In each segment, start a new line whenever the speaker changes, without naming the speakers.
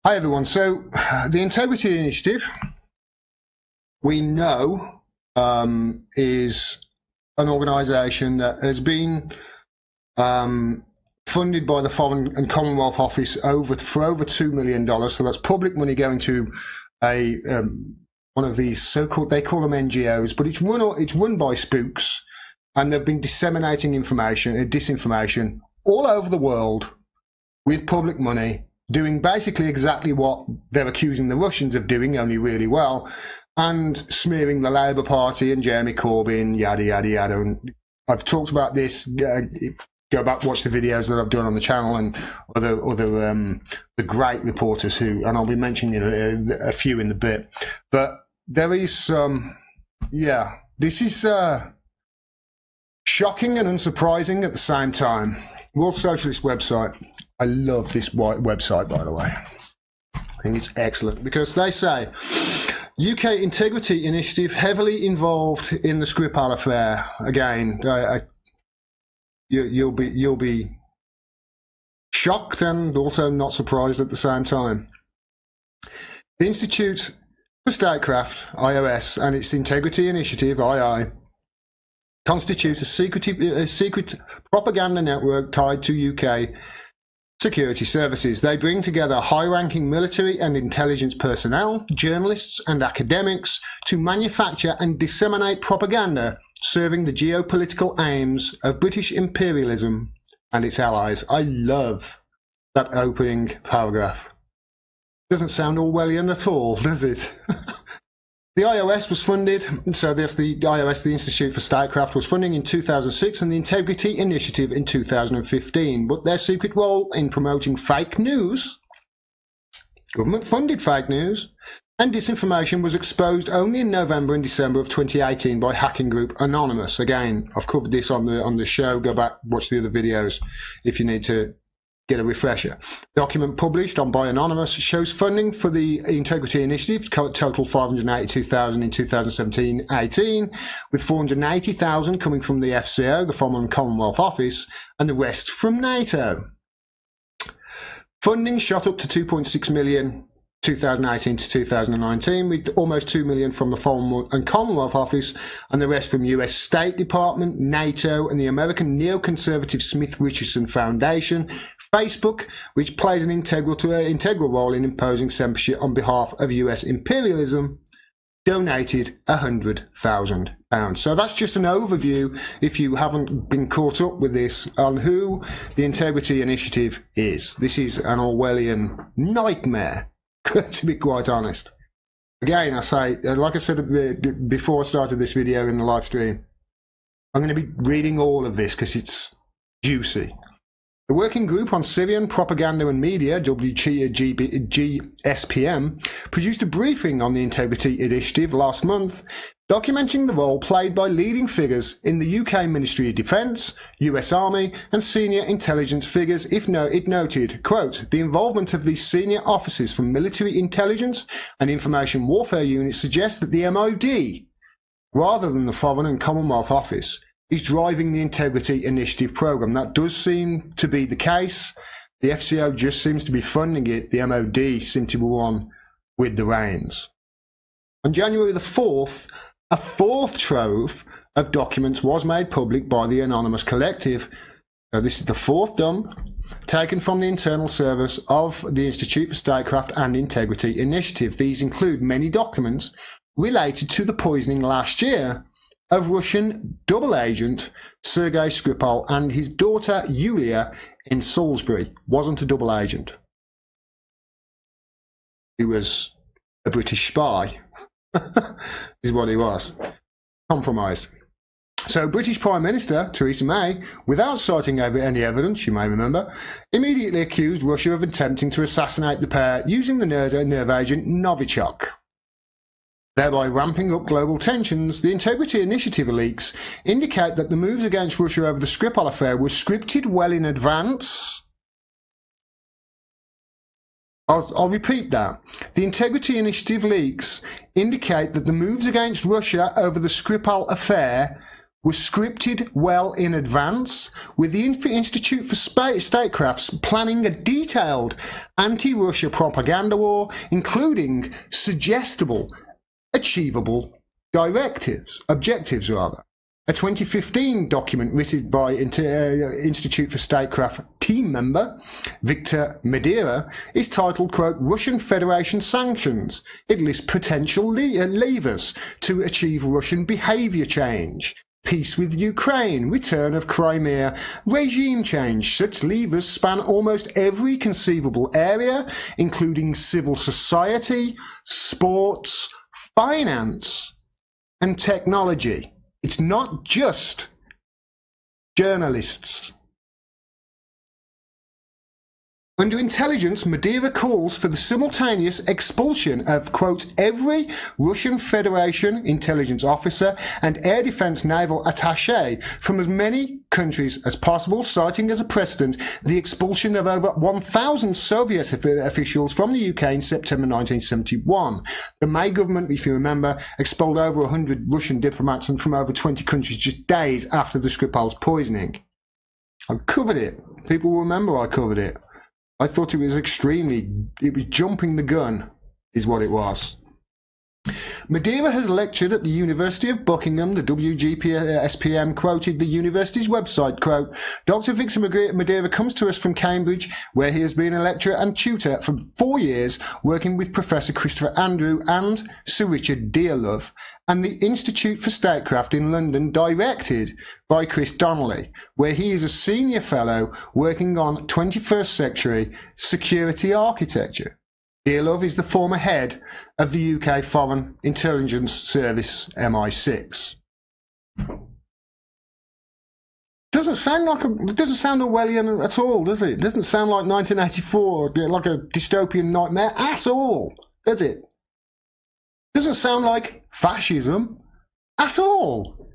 Hi everyone. So the Integrity Initiative, we know, is an organisation that has been funded by the Foreign and Commonwealth Office for over $2 million. So that's public money going to a one of these so-called, they call them NGOs, but it's run by spooks, and they've been disseminating disinformation all over the world with public money, doing basically exactly what they're accusing the Russians of doing, only really well, and smearing the Labour Party and Jeremy Corbyn, yada, yada, yada. And I've talked about this. Go back, watch the videos that I've done on the channel, and other the great reporters who, and I'll be mentioning a few in a bit. But there is some, this is shocking and unsurprising at the same time. World Socialist website. I love this website, by the way. I think it's excellent because they say UK Integrity Initiative heavily involved in the Skripal affair. Again, you'll be shocked and also not surprised at the same time. The Institute for Statecraft, IOS, and its Integrity Initiative, II, constitute a secret propaganda network tied to UK security services. They bring together high-ranking military and intelligence personnel, journalists and academics to manufacture and disseminate propaganda serving the geopolitical aims of British imperialism and its allies. I love that opening paragraph. Doesn't sound Orwellian at all, does it? The IOS was funded, so there's the IOS, the Institute for Statecraft, was funding in 2006 and the Integrity Initiative in 2015. But their secret role in promoting fake news, government-funded fake news, and disinformation was exposed only in November and December of 2018 by hacking group Anonymous. Again, I've covered this on the show. Go back, watch the other videos if you need to get a refresher. The document published by Anonymous shows funding for the Integrity Initiative total $582,000 in 2017-18, with $480,000 coming from the FCO, the Foreign and Commonwealth Office, and the rest from NATO. Funding shot up to $2.6 million 2018 to 2019, with almost $2 million from the Foreign and Commonwealth Office and the rest from US State Department, NATO, and the American neoconservative Smith Richardson Foundation. Facebook, which plays an integral role in imposing censorship on behalf of US imperialism, donated £100,000. So that's just an overview, if you haven't been caught up with this, on who the Integrity Initiative is. This is an Orwellian nightmare, to be quite honest. Again, I say, like I said before I started this video in the live stream, I'm going to be reading all of this because it's juicy. The Working Group on Syrian Propaganda and Media, GSPM, produced a briefing on the Integrity Initiative last month, documenting the role played by leading figures in the UK Ministry of Defence, US Army and senior intelligence figures. It noted, quote, the involvement of these senior officers from military intelligence and information warfare units suggests that the MOD, rather than the Foreign and Commonwealth Office, is driving the Integrity Initiative programme. That does seem to be the case. The FCO just seems to be funding it. The MOD seem to be one with the reins. On January the 4th, a fourth trove of documents was made public by the Anonymous Collective. So this is the fourth dump taken from the internal service of the Institute for Statecraft and Integrity Initiative. These include many documents related to the poisoning last year of Russian double agent Sergei Skripal and his daughter Yulia in Salisbury. Wasn't a double agent. He was a British spy. Is what he was. Compromised. So British Prime Minister Theresa May, without citing any evidence, you may remember, immediately accused Russia of attempting to assassinate the pair using the nerve agent Novichok, thereby ramping up global tensions. The Integrity Initiative leaks indicate that the moves against Russia over the Skripal affair were scripted well in advance. I'll repeat that. The Integrity Initiative leaks indicate that the moves against Russia over the Skripal affair were scripted well in advance, with the Institute for Statecrafts planning a detailed anti-Russia propaganda war, including suggestible, achievable objectives. A 2015 document written by Institute for Statecraft team member Victor Madeira is titled, quote, Russian Federation Sanctions. It lists potential levers to achieve Russian behaviour change. Peace with Ukraine, return of Crimea, regime change. Such levers span almost every conceivable area, including civil society, sports, finance, and technology. It's not just journalists. Under intelligence, Madeira calls for the simultaneous expulsion of, quote, every Russian Federation intelligence officer and air defense naval attaché from as many countries as possible, citing as a precedent the expulsion of over 1,000 Soviet officials from the UK in September 1971. The May government, if you remember, expelled over 100 Russian diplomats and from over 20 countries just days after the Skripal's poisoning. I covered it. People will remember I covered it. I thought it was jumping the gun, is what it was. Madeira has lectured at the University of Buckingham. The WGSPM quoted the university's website, quote, Dr. Victor Madeira comes to us from Cambridge, where he has been a lecturer and tutor for 4 years, working with Professor Christopher Andrew and Sir Richard Dearlove, and the Institute for Statecraft in London, directed by Chris Donnelly, where he is a senior fellow working on 21st century security architecture. Dearlove is the former head of the UK Foreign Intelligence Service, MI6. Doesn't sound Orwellian at all, does it? It doesn't sound like 1984, like a dystopian nightmare at all, does it? Doesn't sound like fascism at all.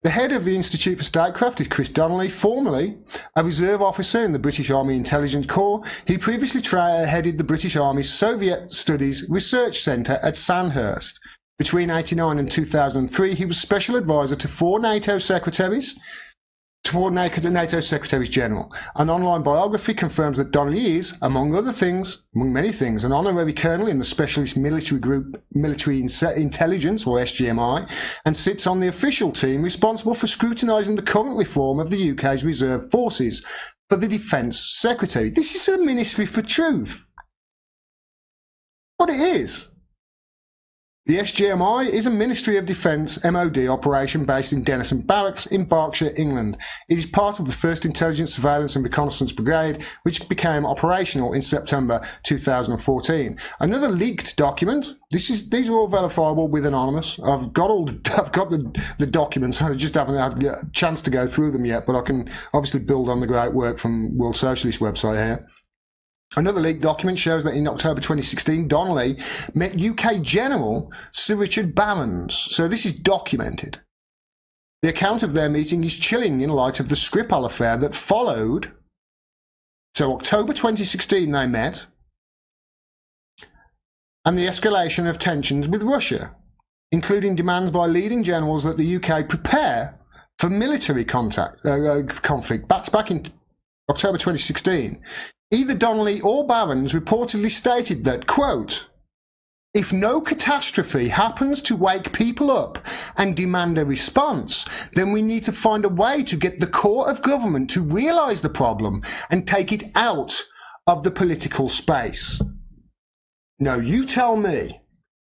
The head of the Institute for Statecraft is Chris Donnelly, formerly a reserve officer in the British Army Intelligence Corps. He previously headed the British Army's Soviet Studies Research Centre at Sandhurst. Between 1989 and 2003, he was special advisor to four NATO Secretaries General. An online biography confirms that Donnelly is, among many things, an honorary colonel in the Specialist Military Group Military Intelligence, or SGMI, and sits on the official team responsible for scrutinising the current reform of the UK's reserve forces for the Defence Secretary. This is a ministry for truth. What it is. The SGMI is a Ministry of Defence MOD operation based in Denison Barracks in Berkshire, England. It is part of the 1st Intelligence, Surveillance and Reconnaissance Brigade, which became operational in September 2014. Another leaked document. These are all verifiable with Anonymous. I've got the documents. I just haven't had a chance to go through them yet, but I can obviously build on the great work from World Socialist website here. Another leaked document shows that in October 2016, Donnelly met UK General Sir Richard Barrons. So this is documented. The account of their meeting is chilling in light of the Skripal affair that followed. So October 2016 they met, and the escalation of tensions with Russia, including demands by leading generals that the UK prepare for military conflict. That's back in October 2016. Either Donnelly or Barrons reportedly stated that, quote, if no catastrophe happens to wake people up and demand a response, then we need to find a way to get the core of government to realise the problem and take it out of the political space. No, you tell me,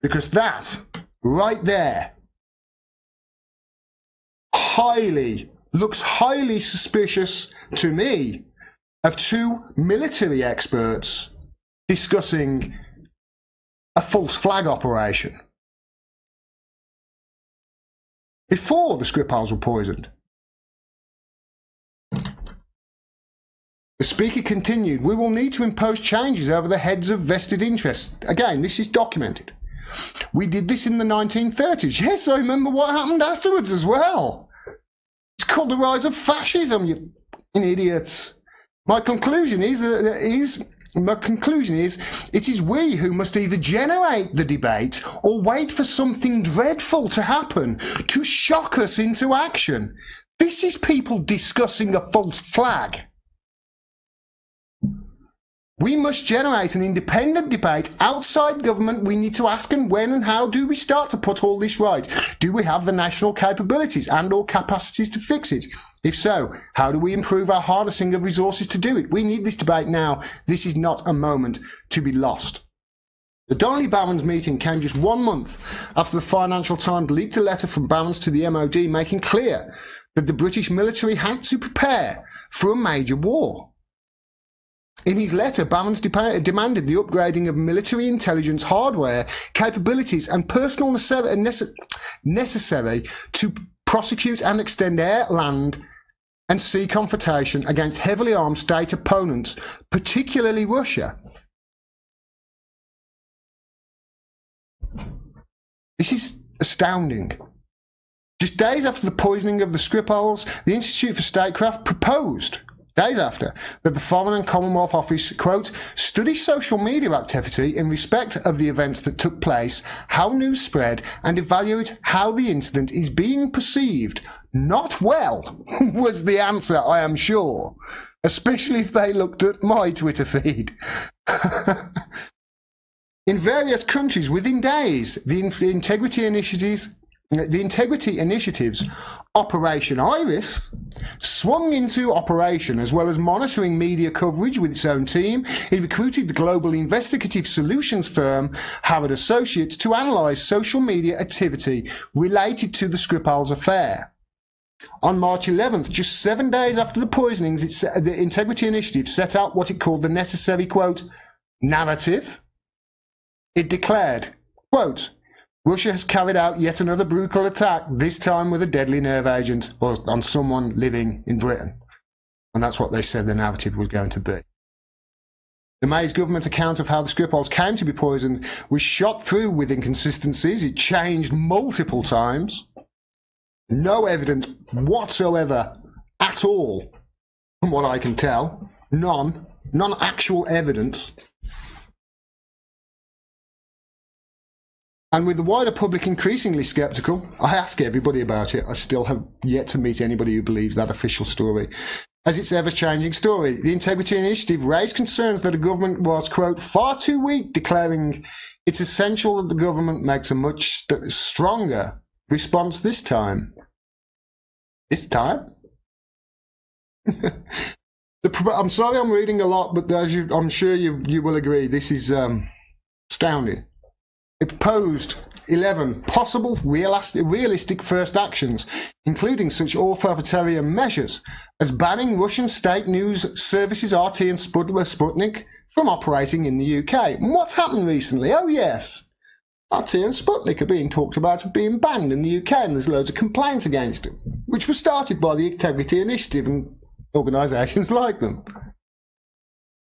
because that right there looks highly suspicious to me of two military experts discussing a false flag operation before the Skripals were poisoned. The speaker continued, we will need to impose changes over the heads of vested interests. Again, this is documented. We did this in the 1930s. Yes, I remember what happened afterwards as well. It's called the rise of fascism, you idiots. My conclusion is my conclusion is, it is we who must either generate the debate or wait for something dreadful to happen to shock us into action. This is people discussing a false flag. We must generate an independent debate outside government. We need to ask, and when and how do we start to put all this right? Do we have the national capabilities and or capacities to fix it? If so, how do we improve our harnessing of resources to do it? We need this debate now. This is not a moment to be lost. The Donnelly Barron's meeting came just 1 month after the Financial Times leaked a letter from Barron's to the MOD making clear that the British military had to prepare for a major war. In his letter, Barron's demanded the upgrading of military intelligence hardware, capabilities and personnel necessary to prosecute and extend air, land and sea confrontation against heavily armed state opponents, particularly Russia. This is astounding. Just days after the poisoning of the Skripals, the Institute for Statecraft proposed, days after, that the Foreign and Commonwealth Office, quote, study social media activity in respect of the events that took place, how news spread, and evaluate how the incident is being perceived. Not well, was the answer, I am sure, especially if they looked at my Twitter feed. In various countries, within days, the integrity initiatives, Operation Iris, swung into operation, as well as monitoring media coverage with its own team. It recruited the global investigative solutions firm Howard Associates to analyse social media activity related to the Skripal's affair. On March 11th, just 7 days after the poisonings, the Integrity Initiative set out what it called the necessary, quote, narrative. It declared, quote, Russia has carried out yet another brutal attack, this time with a deadly nerve agent on someone living in Britain. And that's what they said the narrative was going to be. The May's government account of how the Skripals came to be poisoned was shot through with inconsistencies. It changed multiple times. No evidence whatsoever at all, from what I can tell. None actual evidence. And with the wider public increasingly sceptical, I ask everybody about it. I still have yet to meet anybody who believes that official story. As its ever-changing story, the Integrity Initiative raised concerns that the government was, quote, far too weak, declaring it's essential that the government makes a much stronger response this time. This time? I'm sorry I'm reading a lot, but as I'm sure you will agree, this is astounding. It proposed 11 possible realistic first actions, including such authoritarian measures as banning Russian state news services RT and Sputnik from operating in the UK. And what's happened recently? Oh yes, RT and Sputnik are being talked about as being banned in the UK, and there's loads of complaints against them, which was started by the Integrity Initiative and organisations like them.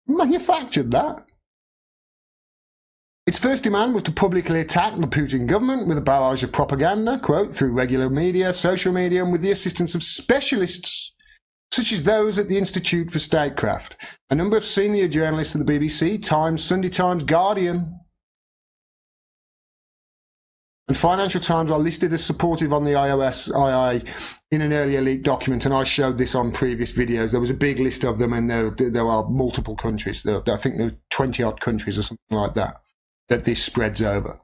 Manufactured that. Its first demand was to publicly attack the Putin government with a barrage of propaganda, quote, through regular media, social media, and with the assistance of specialists such as those at the Institute for Statecraft. A number of senior journalists at the BBC, Times, Sunday Times, Guardian, and Financial Times are listed as supportive on the II in an earlier leaked document, and I showed this on previous videos. There was a big list of them, and there are multiple countries. I think there were 20-odd countries or something like that this spreads over.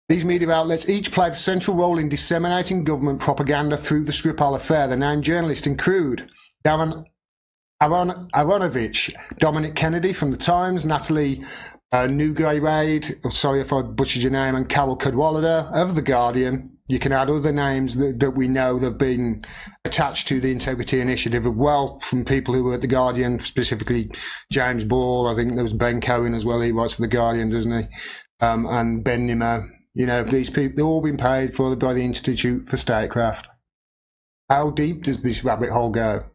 These media outlets each played a central role in disseminating government propaganda through the Skripal affair. The named journalists include Darren Aronovich, Dominic Kennedy from the Times, Natalie Nougayrade, sorry if I butchered your name, and Carol Cadwallader of the Guardian. You can add other names that we know that have been attached to the Integrity Initiative as well, from people who were at the Guardian, specifically James Ball. I think there was Ben Cohen as well. He writes for the Guardian, doesn't he? And Ben Nimmo. You know, these people, they've all been paid for by the Institute for Statecraft. How deep does this rabbit hole go?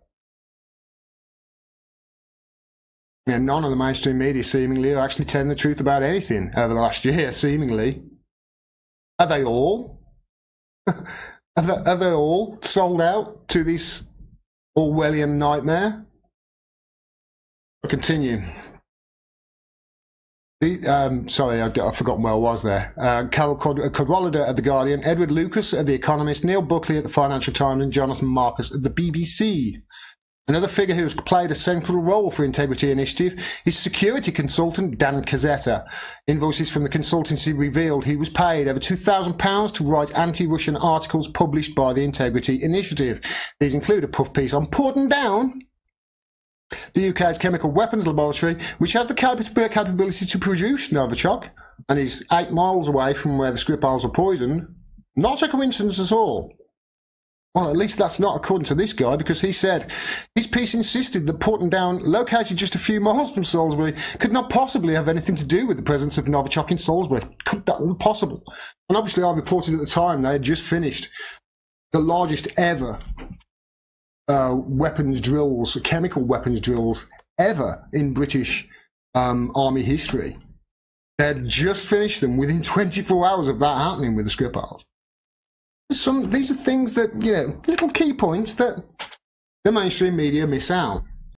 Yeah, none of the mainstream media seemingly are actually telling the truth about anything over the last year, seemingly. Are they all? Are they all sold out to this Orwellian nightmare? I'll continue. Sorry, I've forgotten where I was there. Carol Cadwalader at The Guardian, Edward Lucas at The Economist, Neil Buckley at The Financial Times, and Jonathan Marcus at the BBC. Another figure who has played a central role for Integrity Initiative is security consultant Dan Cazzetta. Invoices from the consultancy revealed he was paid over £2,000 to write anti-Russian articles published by the Integrity Initiative. These include a puff piece on Porton Down, the UK's chemical weapons laboratory, which has the capability to produce Novichok and is 8 miles away from where the Skripals are poisoned. Not a coincidence at all. Well, at least that's not according to this guy, because he said his piece insisted that Porton Down, located just a few miles from Salisbury, could not possibly have anything to do with the presence of Novichok in Salisbury. Could that be possible? And obviously I reported at the time they had just finished the largest ever weapons drills, chemical weapons drills ever in British army history. They had just finished them within 24 hours of that happening with the Skripals. These are things that, little key points that the mainstream media miss out.